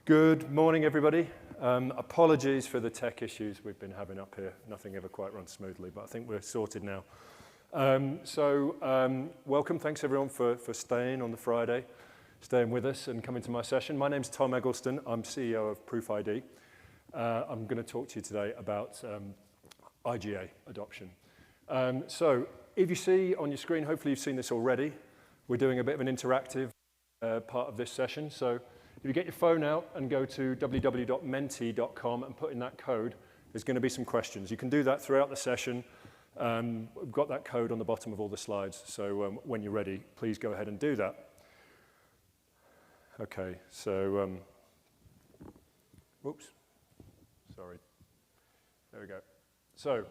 Good morning, everybody. Apologies for the tech issues we've been having up here. Nothing ever quite runs smoothly, but I think we're sorted now. Welcome. Thanks, everyone, for staying on the Friday, staying with us and coming to my session. My name's Tom Eggleston. I'm CEO of ProofID. I'm going to talk to you today about IGA adoption. So if you see on your screen, hopefully you've seen this already, we're doing a bit of an interactive part of this session. So if you get your phone out and go to www.menti.com and put in that code, there's going to be some questions. You can do that throughout the session. We've got that code on the bottom of all the slides, so when you're ready, please go ahead and do that. Okay, so, whoops, sorry. There we go. So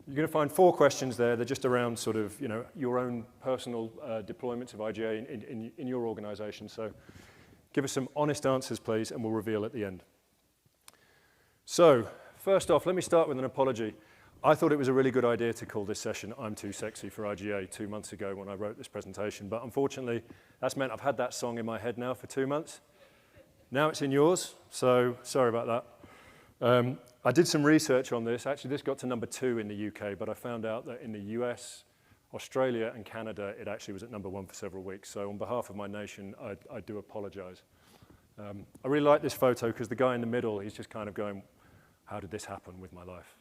you're going to find 4 questions there. They're just around sort of, your own personal deployments of IGA in your organization. So give us some honest answers, please, and we'll reveal at the end. So first off, let me start with an apology. I thought it was a really good idea to call this session I'm Too Sexy for IGA 2 months ago when I wrote this presentation, but unfortunately, that's meant I've had that song in my head now for 2 months. Now it's in yours, so sorry about that. I did some research on this. Actually, this got to number 2 in the UK, but I found out that in the US, Australia, and Canada, it actually was at number 1 for several weeks. So on behalf of my nation, I do apologize. I really like this photo because the guy in the middle, he's just kind of going, how did this happen with my life?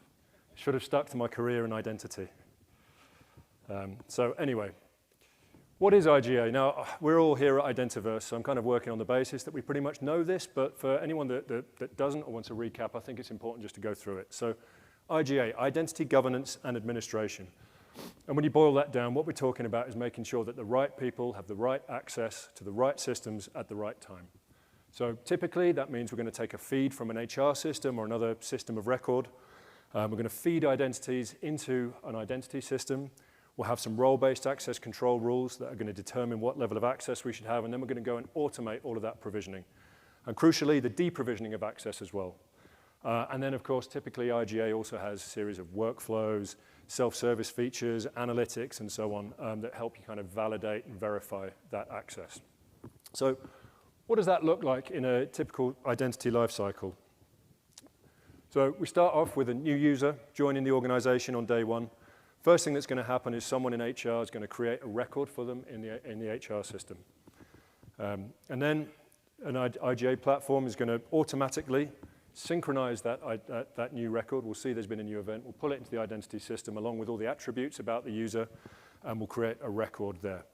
Should have stuck to my career and identity. So anyway, what is IGA? Now, we're all here at Identiverse, so I'm kind of working on the basis that we pretty much know this, but for anyone that doesn't or wants a recap, I think it's important just to go through it. So IGA, Identity Governance and Administration. And when you boil that down, what we're talking about is making sure that the right people have the right access to the right systems at the right time. So typically, that means we're going to take a feed from an HR system or another system of record. We're going to feed identities into an identity system. We'll have some role-based access control rules that are going to determine what level of access we should have, and then we're going to go and automate all of that provisioning. And crucially, the deprovisioning of access as well. And then, of course, typically IGA also has a series of workflows, self-service features, analytics, and so on that help you kind of validate and verify that access. So what does that look like in a typical identity lifecycle? So we start off with a new user joining the organization on day 1. First thing that's going to happen is someone in HR is going to create a record for them in the HR system. And then an IGA platform is going to automatically synchronize that new record. We'll see there's been a new event. We'll pull it into the identity system along with all the attributes about the user, and we'll create a record there.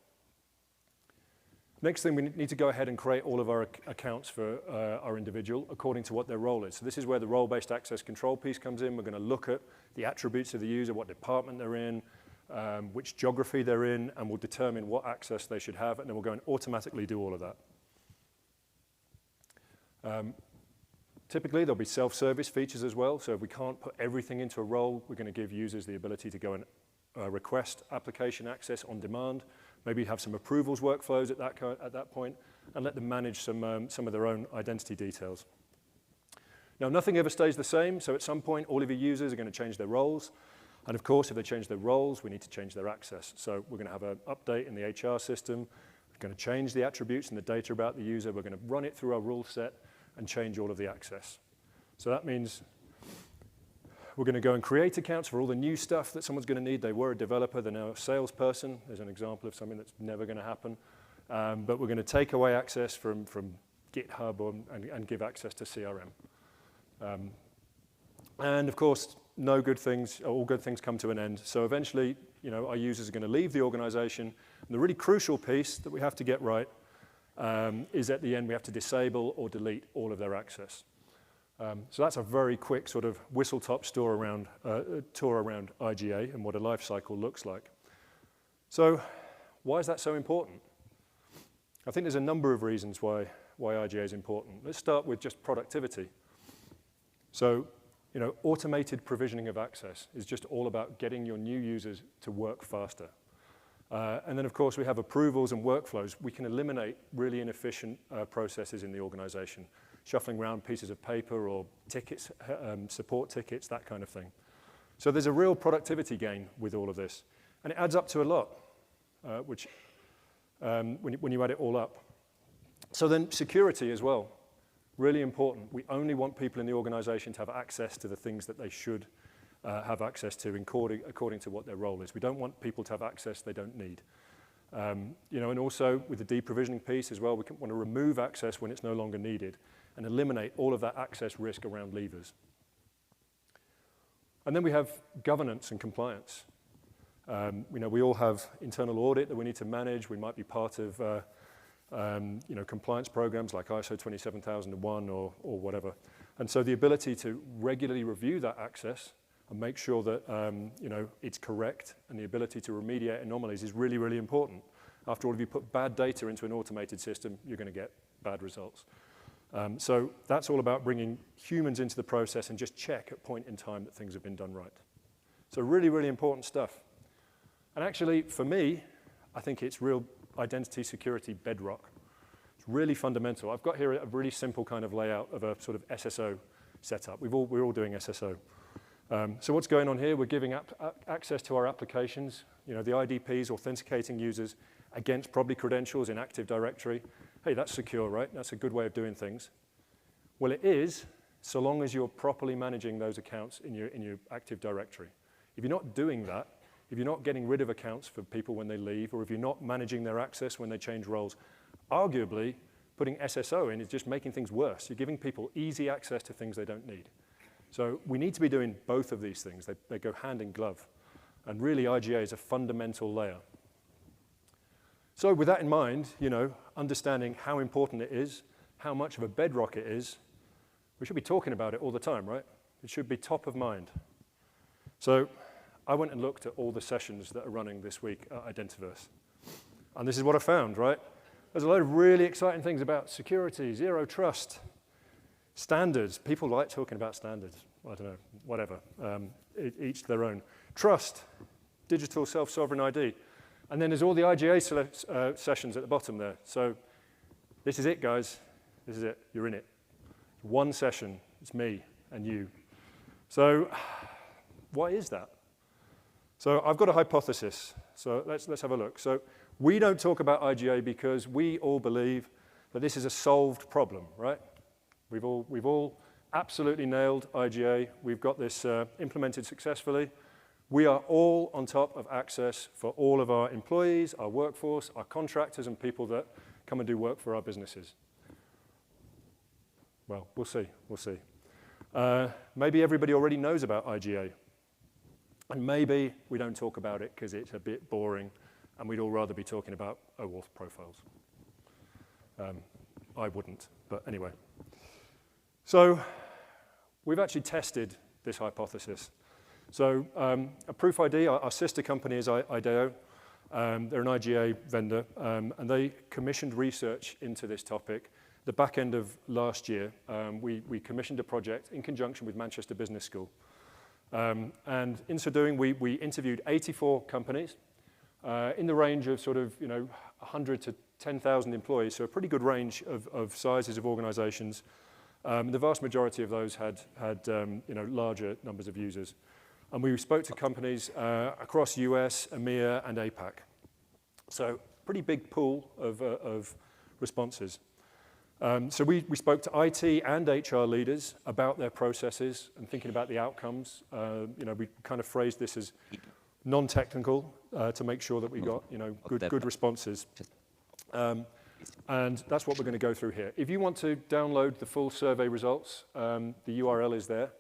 Next thing, we need to go ahead and create all of our accounts for our individual according to what their role is. So this is where the role-based access control piece comes in. We're going to look at the attributes of the user, what department they're in, which geography they're in, and we'll determine what access they should have, and then we'll go and automatically do all of that. Typically, there'll be self-service features as well. So if we can't put everything into a role, we're going to give users the ability to go and request application access on demand. Maybe have some approvals workflows at that point, and let them manage some of their own identity details. Now, nothing ever stays the same. So at some point, all of your users are going to change their roles. And of course, if they change their roles, we need to change their access. So we're going to have an update in the HR system. We're going to change the attributes and the data about the user. We're going to run it through our rule set and change all of the access. So that means we're going to go and create accounts for all the new stuff that someone's going to need. They were a developer, they're now a salesperson. There's an example of something that's never going to happen. But we're going to take away access from GitHub and give access to CRM. And of course, all good things come to an end. So eventually, our users are going to leave the organization. And the really crucial piece that we have to get right is at the end, we have to disable or delete all of their access. So that's a very quick sort of whistle-top tour around IGA and what a life cycle looks like. So why is that so important? I think there's a number of reasons why IGA is important. Let's start with just productivity. So, automated provisioning of access is just all about getting your new users to work faster. And then, of course, we have approvals and workflows. We can eliminate really inefficient processes in the organization, shuffling around pieces of paper or tickets, support tickets, that kind of thing. So there's a real productivity gain with all of this. And it adds up to a lot, when you add it all up. So then security as well. Really important. We only want people in the organization to have access to the things that they should have access to according to what their role is. We don't want people to have access they don't need. You know, and also with the deprovisioning piece as well, we want to remove access when it's no longer needed and eliminate all of that access risk around leavers. And then we have governance and compliance. You know, we all have internal audit that we need to manage. We might be part of you know, compliance programs like ISO 27001 or whatever. And so the ability to regularly review that access and make sure that you know, it's correct and the ability to remediate anomalies is really, really important. After all, if you put bad data into an automated system, you're going to get bad results. So that's all about bringing humans into the process and just check at point in time that things have been done right. So really, really important stuff. And actually, for me, I think it's real identity security bedrock. It's really fundamental. I've got here a really simple kind of layout of a sort of SSO setup. We're all doing SSO. So what's going on here? We're giving access to our applications, you know, the IDPs, authenticating users against probably credentials in Active Directory. Hey, that's secure, right? That's a good way of doing things. Well, it is, so long as you're properly managing those accounts in your Active Directory. If you're not doing that, if you're not getting rid of accounts for people when they leave, or if you're not managing their access when they change roles, arguably, putting SSO in is just making things worse. You're giving people easy access to things they don't need. So we need to be doing both of these things. They go hand in glove. And really, IGA is a fundamental layer. So with that in mind, you know, understanding how important it is, how much of a bedrock it is, we should be talking about it all the time, right? It should be top of mind. So I went and looked at all the sessions that are running this week at Identiverse. And this is what I found, right? There's a load of really exciting things about security, zero trust, standards. People like talking about standards. I don't know, whatever. Each their own. Trust, digital self-sovereign ID. And then there's all the IGA sessions at the bottom there. So this is it, guys. This is it. You're in it. One session. It's me and you. So what is that? So I've got a hypothesis. So let's have a look. So we don't talk about IGA because we all believe that this is a solved problem, right? We've all absolutely nailed IGA. We've got this implemented successfully. We are all on top of access for all of our employees, our workforce, our contractors, and people that come and do work for our businesses. Well, we'll see. We'll see. Maybe everybody already knows about IGA. And maybe we don't talk about it because it's a bit boring, and we'd all rather be talking about OAuth profiles. I wouldn't, but anyway. So we've actually tested this hypothesis. So ProofID, our sister company is IDEO. They're an IGA vendor, and they commissioned research into this topic. The back end of last year, we commissioned a project in conjunction with Manchester Business School. And in so doing, we interviewed 84 companies in the range of sort of, 100 to 10,000 employees, so a pretty good range of sizes of organizations. The vast majority of those had larger numbers of users. And we spoke to companies across US, EMEA, and APAC. So pretty big pool of responses. So we spoke to IT and HR leaders about their processes and thinking about the outcomes. We kind of phrased this as non-technical to make sure that we got good responses. And that's what we're going to go through here. If you want to download the full survey results, the URL is there.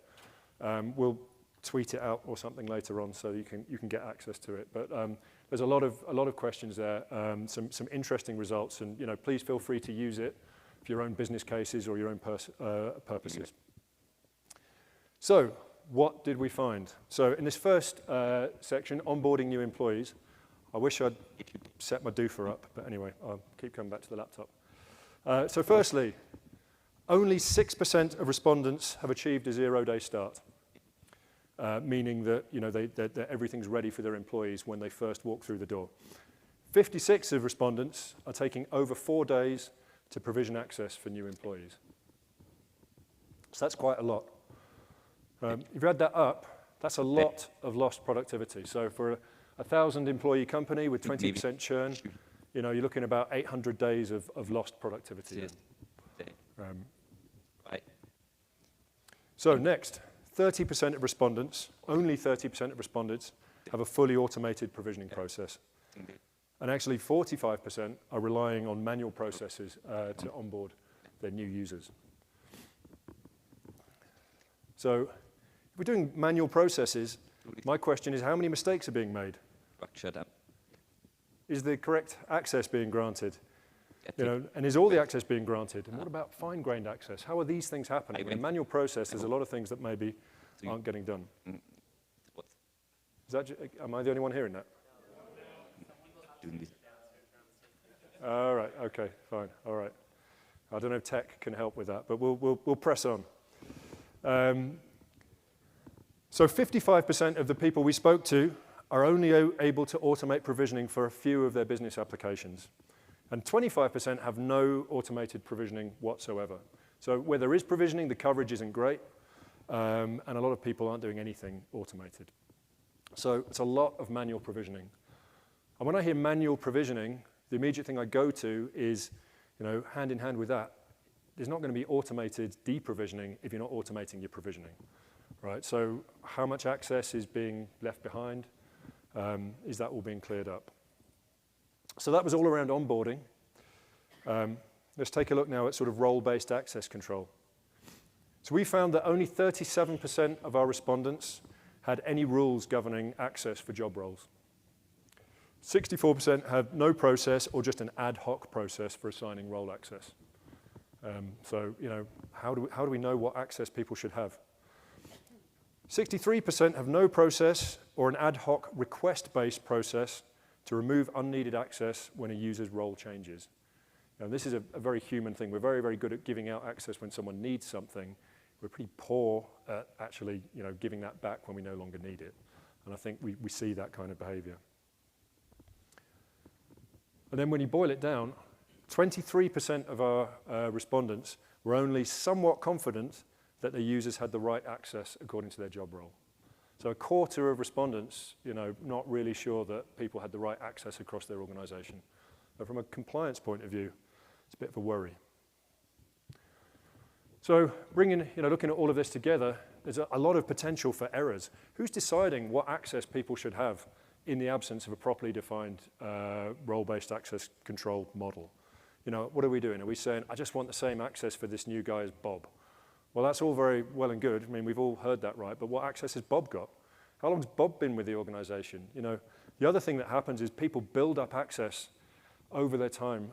We'll tweet it out or something later on so you can get access to it. But there's a lot of questions there, some interesting results, and please feel free to use it for your own business cases or your own purposes. So what did we find? So in this first section, onboarding new employees, I wish I'd set my doofer up, but anyway, I'll keep coming back to the laptop. So firstly, only 6% of respondents have achieved a zero-day start, meaning that that everything's ready for their employees when they first walk through the door. 56% of respondents are taking over 4 days to provision access for new employees. So that's quite a lot. If you add that up, that's a lot of lost productivity. So for a 1,000 employee company with 20% churn, you're looking at about 800 days of lost productivity. So next, 30% of respondents, only 30% of respondents, have a fully automated provisioning process. And actually 45% are relying on manual processes to onboard their new users. So if we're doing manual processes, my question is, how many mistakes are being made? Is the correct access being granted? And is all the access being granted? And what about fine-grained access? How are these things happening? In a manual process, there's a lot of things that maybe aren't getting done. Am I the only one hearing that? All right, okay, fine, all right. I don't know if tech can help with that, but we'll press on. So 55% of the people we spoke to are only able to automate provisioning for a few of their business applications. And 25% have no automated provisioning whatsoever. So where there is provisioning, the coverage isn't great, and a lot of people aren't doing anything automated. So it's a lot of manual provisioning. And when I hear manual provisioning, the immediate thing I go to is, hand in hand with that, there's not going to be automated deprovisioning if you're not automating your provisioning, right? So how much access is being left behind? Is that all being cleared up? So that was all around onboarding. Let's take a look now at sort of role-based access control. So we found that only 37% of our respondents had any rules governing access for job roles. 64% had no process or just an ad hoc process for assigning role access. So, how do we know what access people should have? 63% have no process or an ad hoc request-based process to remove unneeded access when a user's role changes. Now, this is a very human thing. We're very, very good at giving out access when someone needs something. We're pretty poor at actually, giving that back when we no longer need it. And I think we see that kind of behavior. And then when you boil it down, 23% of our respondents were only somewhat confident that their users had the right access according to their job role. So a quarter of respondents, not really sure that people had the right access across their organization. But from a compliance point of view, it's a bit of a worry. So looking at all of this together, there's a lot of potential for errors. Who's deciding what access people should have in the absence of a properly defined role-based access control model? What are we doing? Are we saying, I just want the same access for this new guy as Bob? Well, that's all very well and good. I mean, we've all heard that, right? But what access has Bob got? How long has Bob been with the organization? The other thing that happens is people build up access over their time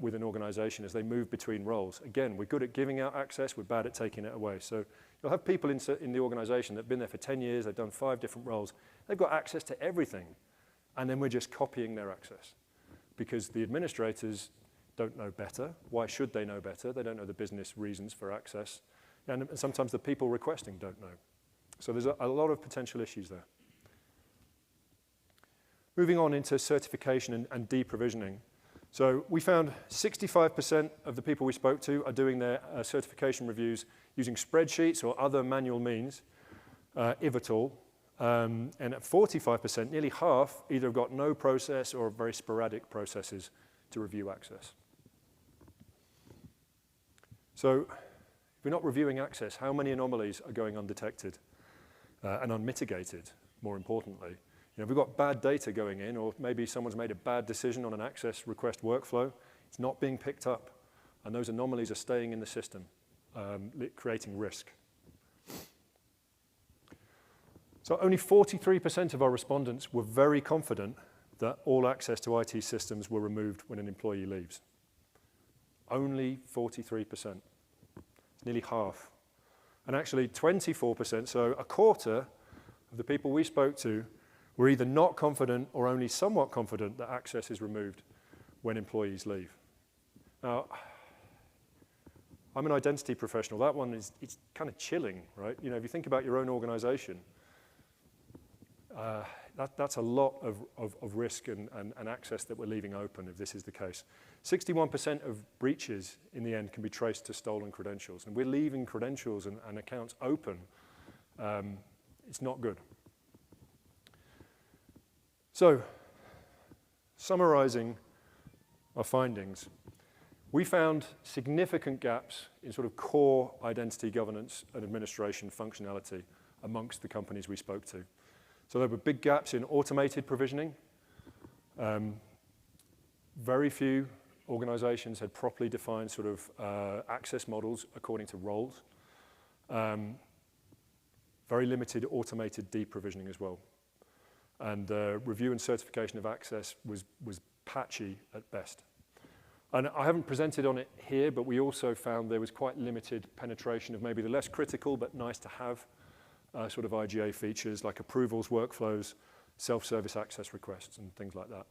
with an organization as they move between roles. Again, we're good at giving out access, we're bad at taking it away. So you'll have people in the organization that have been there for 10 years, they've done 5 different roles, they've got access to everything, and then we're just copying their access because the administrators don't know better. Why should they know better? They don't know the business reasons for access, and sometimes the people requesting don't know. So there's a lot of potential issues there. Moving on into certification and deprovisioning. So we found 65% of the people we spoke to are doing their certification reviews using spreadsheets or other manual means, if at all. And at 45%, nearly half either have got no process or very sporadic processes to review access. So if we're not reviewing access, how many anomalies are going undetected and unmitigated, more importantly? If we've got bad data going in, or maybe someone's made a bad decision on an access request workflow, it's not being picked up, and those anomalies are staying in the system, creating risk. So only 43% of our respondents were very confident that all access to IT systems were removed when an employee leaves. Only 43%. It's nearly half. And actually 24%, so a quarter of the people we spoke to were either not confident or only somewhat confident that access is removed when employees leave. Now, I'm an identity professional. That one it's kind of chilling, right? If you think about your own organization, that's a lot of risk and access that we're leaving open if this is the case. 61% of breaches in the end can be traced to stolen credentials, and we're leaving credentials and accounts open. It's not good. So, summarizing our findings, We found significant gaps in sort of core identity governance and administration functionality amongst the companies we spoke to. So there were big gaps in automated provisioning. Very few organizations had properly defined sort of access models according to roles. Very limited automated deprovisioning as well. And review and certification of access was patchy at best. And I haven't presented on it here, but we also found there was quite limited penetration of maybe the less critical but nice to have sort of IGA features like approvals, workflows, self-service access requests, and things like that.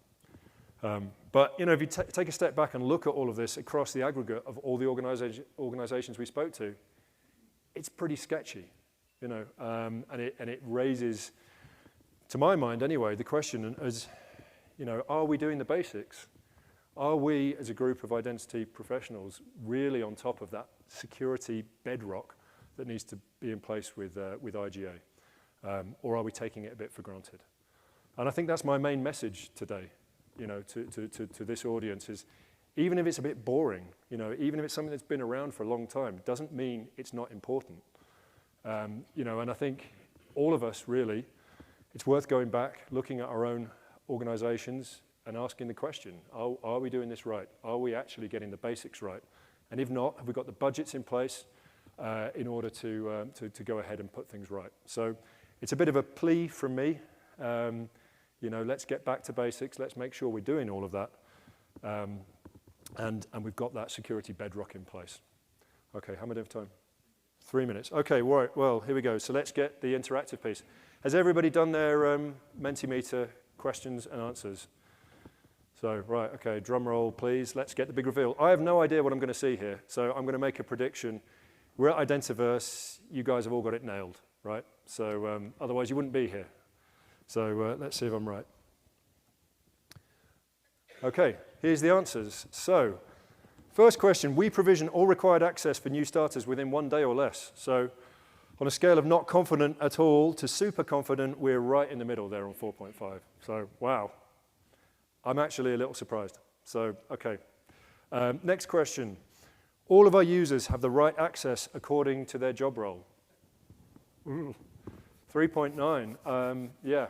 But if you take a step back and look at all of this across the aggregate of all the organizations we spoke to, it's pretty sketchy, and it raises, to my mind anyway, the question as, are we doing the basics? Are we, as a group of identity professionals, really on top of that security bedrock that needs to be in place with IGA? Or are we taking it a bit for granted? And I think that's my main message today, to this audience is, even if it's a bit boring, even if it's something that's been around for a long time, doesn't mean it's not important. And I think all of us really, it's worth going back, looking at our own organizations and asking the question, are we doing this right? Are we actually getting the basics right? And if not, have we got the budgets in place in order to go ahead and put things right? So it's a bit of a plea from me. Let's get back to basics. Let's make sure we're doing all of that. And we've got that security bedrock in place. Okay, how many of time? 3 minutes. Okay, right, well, here we go. So let's get the interactive piece. Has everybody done their Mentimeter questions and answers? So, right, okay, drum roll, please. Let's get the big reveal. I have no idea what I'm going to see here, so I'm going to make a prediction. We're at Identiverse. You guys have all got it nailed, right? So otherwise you wouldn't be here. So let's see if I'm right. Okay, here's the answers. So, first question, we provision all required access for new starters within 1 day or less. So, on a scale of not confident at all to super confident, we're right in the middle there on 4.5. So, wow. I'm actually a little surprised. So, okay. Next question. All of our users have the right access according to their job role. 3.9. Yeah.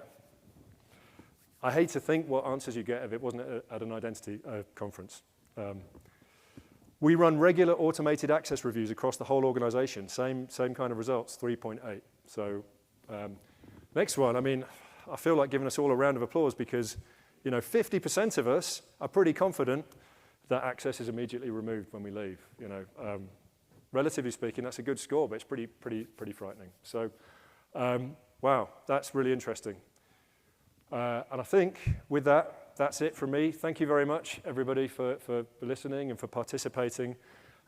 I hate to think what answers you get if it wasn't at an identity conference. We run regular automated access reviews across the whole organization. Same kind of results, 3.8. So next one, I feel like giving us all a round of applause because 50% of us are pretty confident that access is immediately removed when we leave. Relatively speaking, that's a good score, but it's pretty frightening. So, wow, that's really interesting. And I think with that, that's it from me. Thank you very much, everybody, for listening and for participating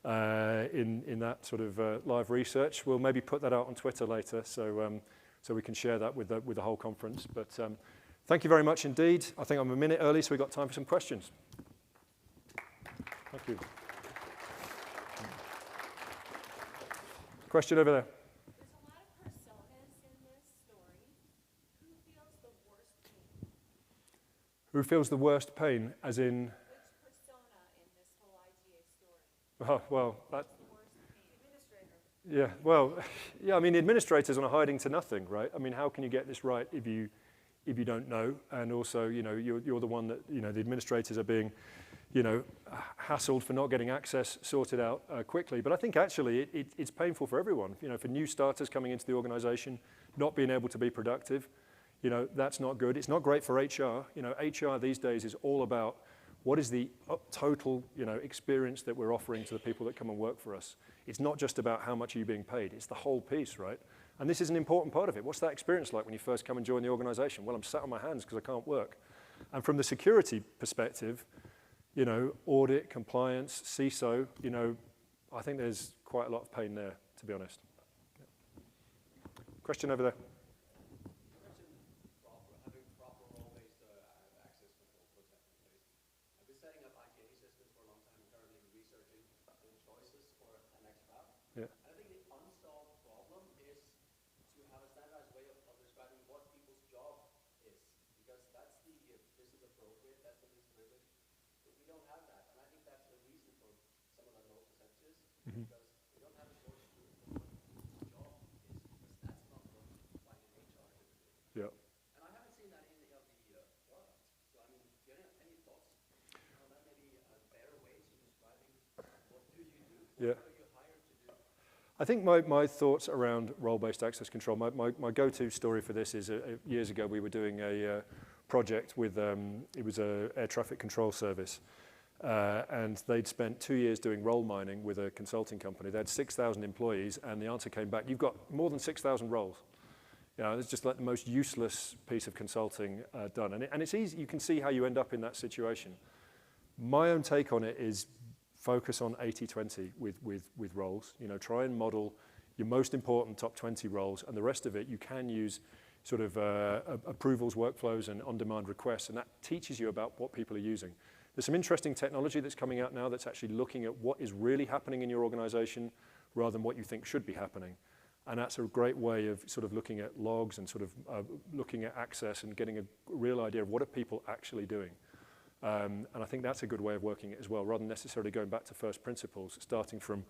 in that sort of live research. We'll maybe put that out on Twitter later, so we can share that with the whole conference. But thank you very much indeed. I think I'm a minute early, so we've got time for some questions. Thank you. Question over there. There's a lot of personas in this story. Who feels the worst pain? Who feels the worst pain, as in? Which persona in this whole IGA story? Oh, well, that. The worst pain? Administrator. Yeah, well, yeah, the administrators are hiding to nothing, right? How can you get this right if you don't know? And also, you're the one that, the administrators are being, hassled for not getting access sorted out quickly. But I think actually it's painful for everyone. For new starters coming into the organization, not being able to be productive, that's not good. It's not great for HR. HR these days is all about what is the total, experience that we're offering to the people that come and work for us. It's not just about how much are you being paid. It's the whole piece, right? And this is an important part of it. What's that experience like when you first come and join the organization? Well, I'm sat on my hands because I can't work. And from the security perspective, audit, compliance, CISO, I think there's quite a lot of pain there, to be honest. Yeah. Question over there. Having proper role-based access control puts that in place. I've been setting up IGA systems for a long time and currently researching the choices for an next route. Yeah. And I think the unsolved problem is to have a standardized way of describing what people's job is. Because that's this is appropriate, that's the least privilege. But we don't have that. And I think that's the reason for I think my thoughts around role-based access control, my go-to story for this is years ago we were doing a project with, it was a air traffic control service, and they'd spent 2 years doing role mining with a consulting company. They had 6,000 employees, and the answer came back, you've got more than 6,000 roles. You know, it's just like the most useless piece of consulting done. And it's easy, you can see how you end up in that situation. My own take on it is focus on 80-20 with roles. You know, try and model your most important top 20 roles, and the rest of it you can use sort of approvals, workflows, and on-demand requests, and that teaches you about what people are using. There's some interesting technology that's coming out now that's actually looking at what is really happening in your organization rather than what you think should be happening. And that's a great way of sort of looking at logs and sort of looking at access and getting a real idea of what are people actually doing. And I think that's a good way of working it as well, rather than necessarily going back to first principles, starting from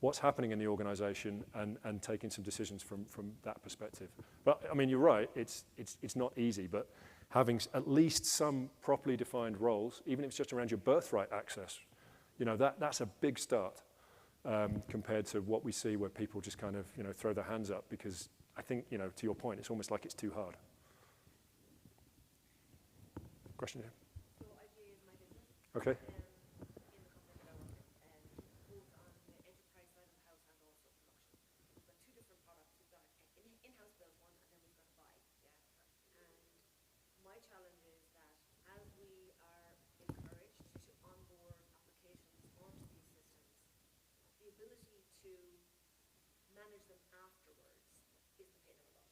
what's happening in the organization and taking some decisions from that perspective. But I mean, you're right, it's not easy, but having at least some properly defined roles, even if it's just around your birthright access, you know, that's a big start compared to what we see where people just kind of, you know, throw their hands up because I think, you know, to your point, it's almost like it's too hard. Question here? So IGA is my business. Okay. In the company that I work in, both on the enterprise side of the house and also production. We've got two different products. We've got an in-house built one, and then we've got a buy. Yeah. And my challenge is that as we are encouraged to onboard applications onto these systems, the ability to manage them afterwards is the pain in the butt.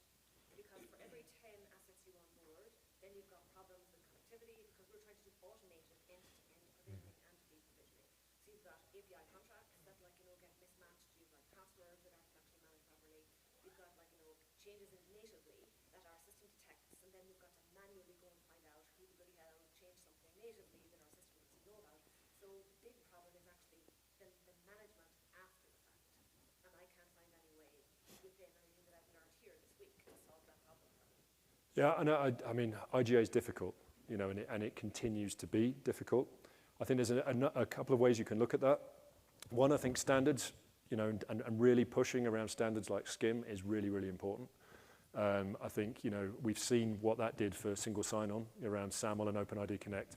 Because for every 10 assets you onboard, then you've got problems with connectivity because we're trying to do automated end-to-end provisioning and deprovisioning. So you've got API contracts that, like, you know, get mismatched. You've got passwords that aren't actually managed properly. You've got, like, you know, changes in natively that our system detects, and then we've got to manually go and find out who the bloody hell changed something natively that our system doesn't know about. So the big problem is actually the management after the fact. And I can't find any way within anything that I've learned here this week to solve that problem. Yeah, and I mean, IGA is difficult, you know, and it continues to be difficult. I think there's a couple of ways you can look at that. One, I think standards, you know, and really pushing around standards like SCIM is really, really important. I think, you know, we've seen what that did for single sign-on around SAML and OpenID Connect.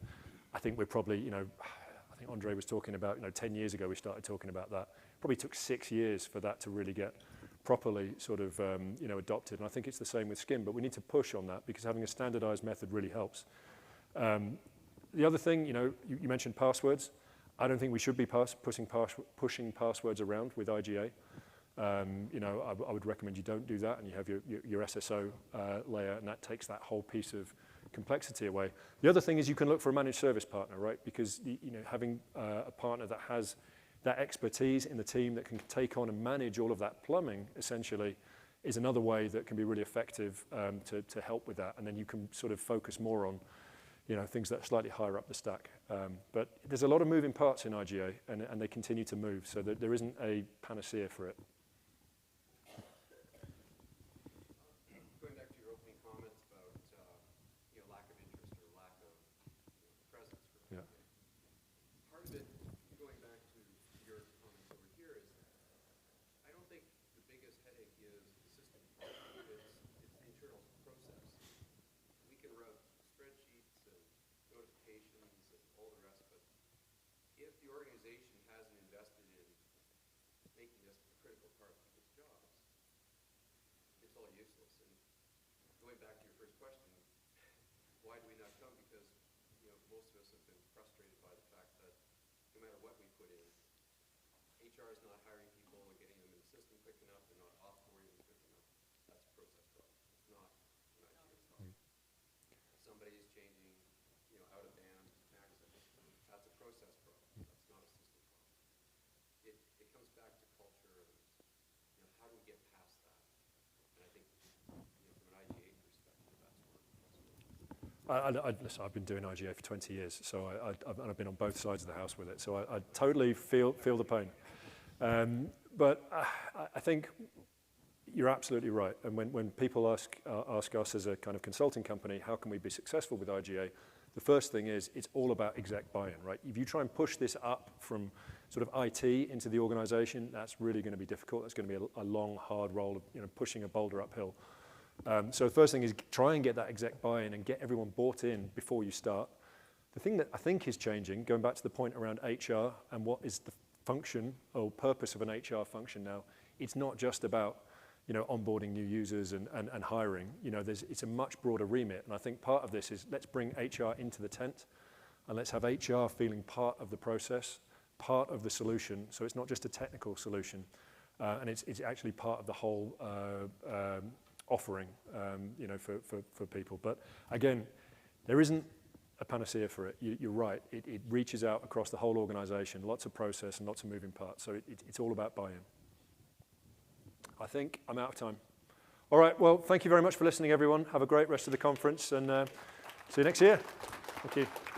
I think we're probably, you know, I think Andre was talking about, you know, 10 years ago we started talking about that. Probably took 6 years for that to really get properly sort of, you know, adopted. And I think it's the same with SCIM, but we need to push on that because having a standardized method really helps. The other thing, you know, you mentioned passwords. I don't think we should be pushing passwords around with IGA. You know, I would recommend you don't do that and you have your SSO layer, and that takes that whole piece of complexity away. The other thing is you can look for a managed service partner, right? Because, you know, having a partner that has that expertise in the team that can take on and manage all of that plumbing, essentially, is another way that can be really effective to help with that. And then you can sort of focus more on, you know, things that are slightly higher up the stack. But there's a lot of moving parts in IGA, and they continue to move, so that there isn't a panacea for it. Going back to your opening comments about you know, lack of interest or lack of, you know, presence for Yeah. part of it, going back to your comments over here, is I don't think the biggest headache is the system part. It's the internal process. We can run spreadsheets and notifications and all the rest, but if the organization hasn't invested in making this a critical part of people's jobs, it's all useless. And going back to your first question, why do we not come? Because, you know, most of us have been frustrated by the fact that no matter what we put in, HR is not hiring people and getting them in the system quick enough. They're not offboarding them quick enough. That's a process problem. It's not an IGA problem. Somebody is changing, you know, out of band access. That's a process problem. That's not a system problem. It comes back to culture and, you know, how do we get past that? And I think, you know, from an IGA perspective, that's where Listen, I've been doing IGA for 20 years, so I've been on both sides of the house with it, so I totally feel the pain. But I think you're absolutely right. And when people ask us as a kind of consulting company, how can we be successful with IGA? The first thing is it's all about exec buy-in, right? If you try and push this up from sort of IT into the organization, that's really going to be difficult. That's going to be a long, hard role of, you know, pushing a boulder uphill. So the first thing is try and get that exec buy-in and get everyone bought in before you start. The thing that I think is changing, going back to the point around HR and what is the function or purpose of an HR function now, it's not just about, you know, onboarding new users and hiring. You know, it's a much broader remit. And I think part of this is let's bring HR into the tent and let's have HR feeling part of the process, part of the solution. So it's not just a technical solution. And it's actually part of the whole offering, you know, for people. But again, there isn't a panacea for it. You're right. It reaches out across the whole organization, lots of process and lots of moving parts. So it's all about buy-in. I think I'm out of time. All right, well, thank you very much for listening, everyone. Have a great rest of the conference, and see you next year. Thank you.